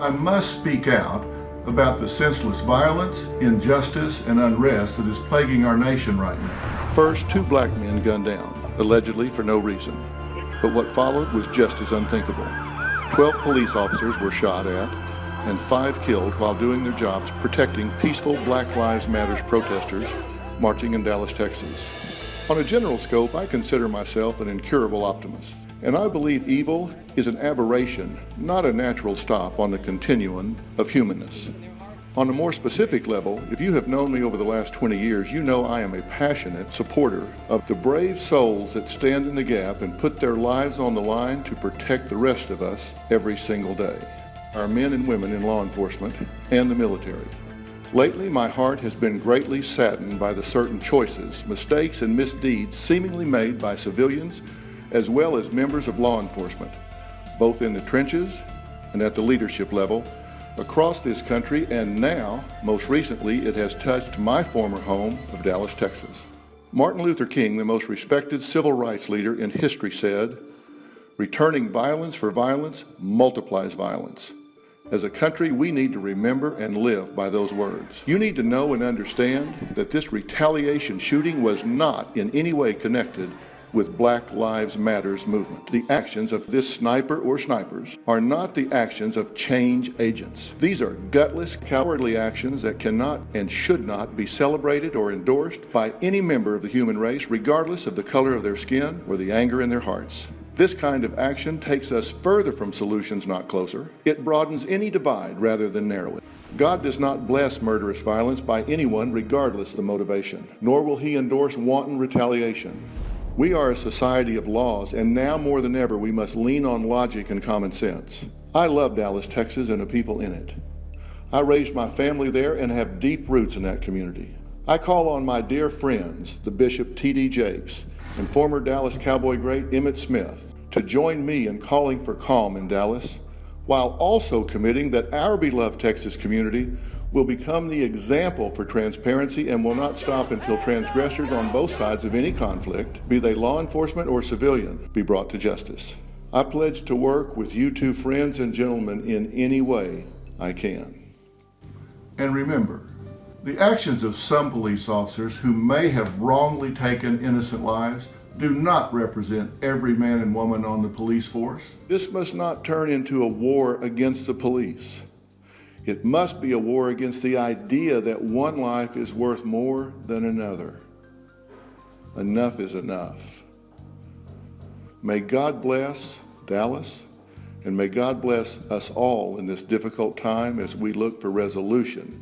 I must speak out about the senseless violence, injustice, and unrest that is plaguing our nation right now. First, 2 black men gunned down, allegedly for no reason. But what followed was just as unthinkable. 12 police officers were shot at, and 5 killed while doing their jobs protecting peaceful Black Lives Matter protesters marching in Dallas, Texas. On a general scope, I consider myself an incurable optimist, and I believe evil is an aberration, not a natural stop on the continuum of humanness. On a more specific level, if you have known me over the last 20 years, you know I am a passionate supporter of the brave souls that stand in the gap and put their lives on the line to protect the rest of us every single day. Our men and women in law enforcement and the military. Lately, my heart has been greatly saddened by the certain choices, mistakes, and misdeeds seemingly made by civilians as well as members of law enforcement, both in the trenches and at the leadership level, across this country, and now, most recently, it has touched my former home of Dallas, Texas. Martin Luther King, the most respected civil rights leader in history, said, "Returning violence for violence multiplies violence." As a country, we need to remember and live by those words. You need to know and understand that this retaliation shooting was not in any way connected with Black Lives Matters movement. The actions of this sniper or snipers are not the actions of change agents. These are gutless, cowardly actions that cannot and should not be celebrated or endorsed by any member of the human race, regardless of the color of their skin or the anger in their hearts. This kind of action takes us further from solutions, not closer. It broadens any divide rather than narrow it. God does not bless murderous violence by anyone, regardless of the motivation, nor will he endorse wanton retaliation. We are a society of laws, and now more than ever, we must lean on logic and common sense. I love Dallas, Texas, and the people in it. I raised my family there and have deep roots in that community. I call on my dear friends, the Bishop T.D. Jakes and former Dallas Cowboy great Emmitt Smith, to join me in calling for calm in Dallas, while also committing that our beloved Texas community will become the example for transparency and will not stop until transgressors on both sides of any conflict, be they law enforcement or civilian, be brought to justice. I pledge to work with you two friends and gentlemen in any way I can. And remember, the actions of some police officers who may have wrongly taken innocent lives do not represent every man and woman on the police force. This must not turn into a war against the police. It must be a war against the idea that one life is worth more than another. Enough is enough. May God bless Dallas, and may God bless us all in this difficult time as we look for resolution